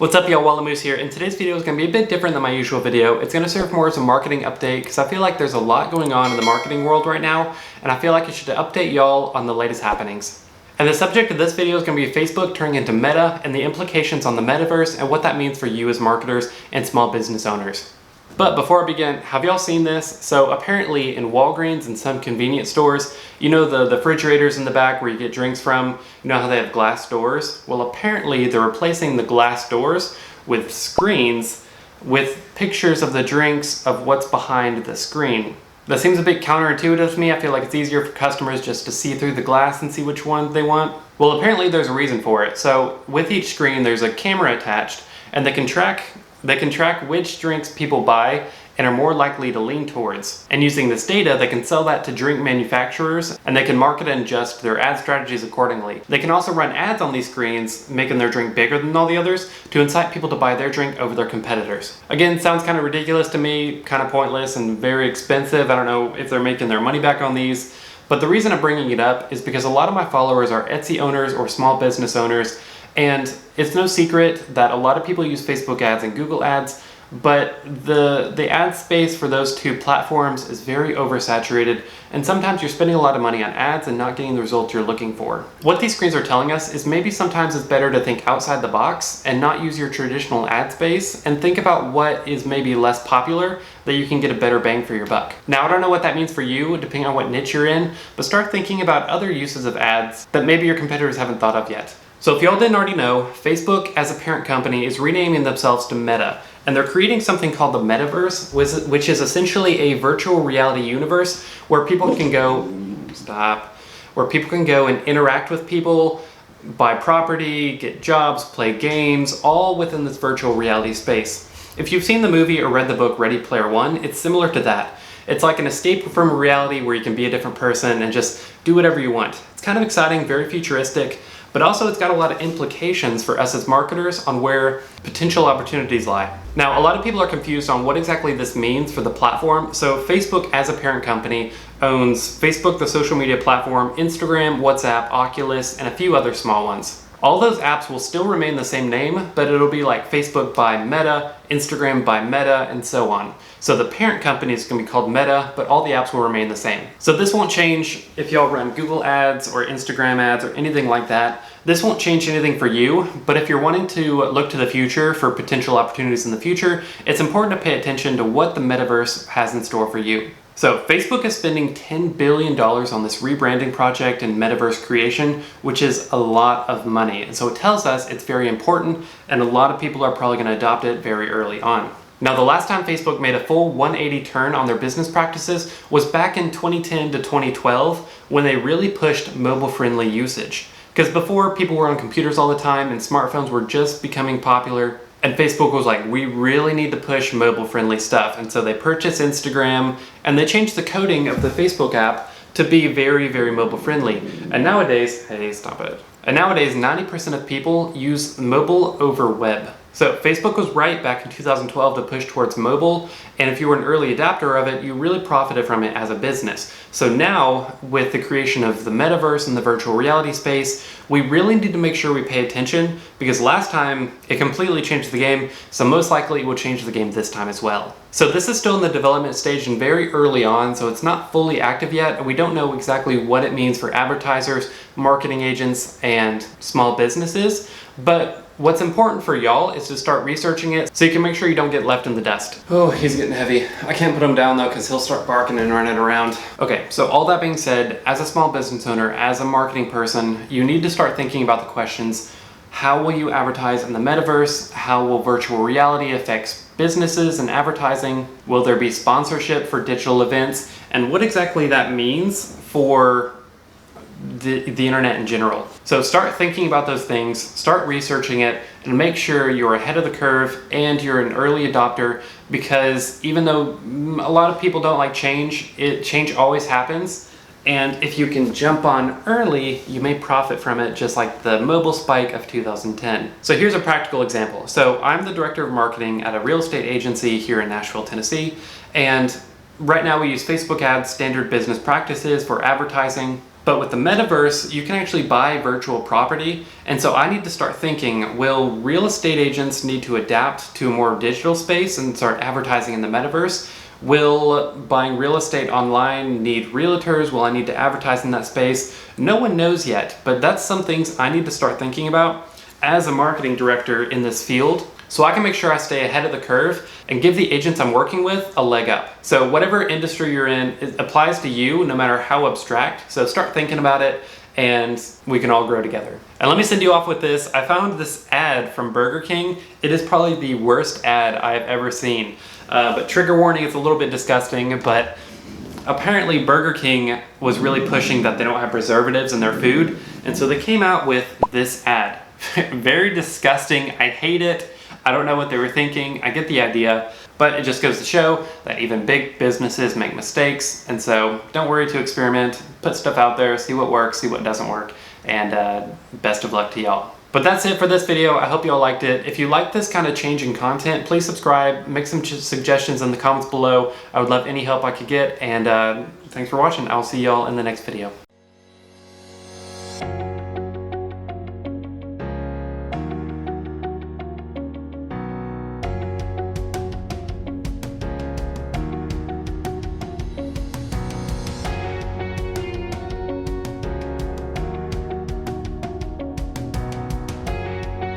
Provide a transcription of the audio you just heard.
What's up, y'all? Wallamoose here, and today's video is going to be a bit different than my usual video. It's going to serve more as a marketing update because I feel like there's a lot going on in the marketing world right now, and I feel like I should update y'all on the latest happenings. And the subject of this video is going to be Facebook turning into Meta and the implications on the Metaverse and what that means for you as marketers and small business owners. But before I begin, have y'all seen this? So apparently in Walgreens and some convenience stores, you know the refrigerators in the back where you get drinks from, you know how they have glass doors? Well, apparently they're replacing the glass doors with screens with pictures of the drinks of what's behind the screen. That seems a bit counterintuitive to me. I feel like it's easier for customers just to see through the glass and see which one they want. Well, apparently there's a reason for it. So with each screen, there's a camera attached, and they can track which drinks people buy and are more likely to lean towards. And using this data, they can sell that to drink manufacturers, and they can market and adjust their ad strategies accordingly. They can also run ads on these screens, making their drink bigger than all the others, to incite people to buy their drink over their competitors. Again, sounds kind of ridiculous to me, kind of pointless and very expensive. I don't know if they're making their money back on these. But the reason I'm bringing it up is because a lot of my followers are Etsy owners or small business owners, and it's no secret that a lot of people use Facebook ads and Google ads, but the ad space for those two platforms is very oversaturated, and sometimes you're spending a lot of money on ads and not getting the results you're looking for. What these screens are telling us is maybe sometimes it's better to think outside the box and not use your traditional ad space and think about what is maybe less popular that you can get a better bang for your buck. Now, I don't know what that means for you depending on what niche you're in, but start thinking about other uses of ads that maybe your competitors haven't thought of yet. So if y'all didn't already know, Facebook as a parent company is renaming themselves to Meta, and they're creating something called the Metaverse, which is essentially a virtual reality universe where people can go, where people can go and interact with people, buy property, get jobs, play games, all within this virtual reality space. If you've seen the movie or read the book Ready Player One, it's similar to that. It's like an escape from reality where you can be a different person and just do whatever you want. It's kind of exciting, very futuristic, but also it's got a lot of implications for us as marketers on where potential opportunities lie. Now, a lot of people are confused on what exactly this means for the platform. So Facebook as a parent company owns Facebook, the social media platform, Instagram, WhatsApp, Oculus, and a few other small ones. All those apps will still remain the same name, but it'll be like Facebook by Meta, Instagram by Meta, and so on. So the parent company is going to be called Meta, but all the apps will remain the same. So this won't change if y'all run Google ads or Instagram ads or anything like that. This won't change anything for you, but if you're wanting to look to the future for potential opportunities in the future, it's important to pay attention to what the Metaverse has in store for you. So Facebook is spending $10 billion on this rebranding project and Metaverse creation, which is a lot of money. And so it tells us it's very important, and a lot of people are probably going to adopt it very early on. Now, the last time Facebook made a full 180 turn on their business practices was back in 2010 to 2012 when they really pushed mobile-friendly usage. Because before, people were on computers all the time and smartphones were just becoming popular. And Facebook was like, we really need to push mobile-friendly stuff. And so they purchased Instagram, and they changed the coding of the Facebook app to be very, very mobile-friendly. And nowadays, hey, stop it. And nowadays, 90% of people use mobile over web. So Facebook was right back in 2012 to push towards mobile, and if you were an early adopter of it, you really profited from it as a business. So now, with the creation of the Metaverse and the virtual reality space, we really need to make sure we pay attention, because last time it completely changed the game, so most likely it will change the game this time as well. So this is still in the development stage and very early on, so it's not fully active yet, and we don't know exactly what it means for advertisers, marketing agents, and small businesses, but what's important for y'all is to start researching it so you can make sure you don't get left in the dust. Oh, he's getting heavy. I can't put him down though because he'll start barking and running around. Okay, so all that being said, as a small business owner, as a marketing person, you need to start thinking about the questions: how will you advertise in the Metaverse? How will virtual reality affect businesses and advertising? Will there be sponsorship for digital events? And what exactly that means for the internet in general. So start thinking about those things, start researching it, and make sure you're ahead of the curve and you're an early adopter, because even though a lot of people don't like change, change always happens. And if you can jump on early, you may profit from it, just like the mobile spike of 2010. So here's a practical example. So I'm the director of marketing at a real estate agency here in Nashville, Tennessee, and right now we use Facebook ads, standard business practices for advertising. But with the metaverse, you can actually buy virtual property. And so I need to start thinking, will real estate agents need to adapt to a more digital space and start advertising in the metaverse? Will buying real estate online need realtors? Will I need to advertise in that space? No one knows yet, but that's some things I need to start thinking about as a marketing director in this field, so I can make sure I stay ahead of the curve and give the agents I'm working with a leg up. So whatever industry you're in, it applies to you no matter how abstract. So start thinking about it and we can all grow together. And let me send you off with this. I found this ad from Burger King. It is probably the worst ad I've ever seen. But trigger warning, it's a little bit disgusting, but apparently Burger King was really pushing that they don't have preservatives in their food. And so they came out with this ad. Very disgusting. I hate it. I don't know what they were thinking. I get the idea, but it just goes to show that even big businesses make mistakes. And so don't worry to experiment, put stuff out there, see what works, see what doesn't work, and best of luck to y'all. But that's it for this video. I hope y'all liked it. If you like this kind of changing content, please subscribe, make some suggestions in the comments below. I would love any help I could get, and thanks for watching. I'll see y'all in the next video.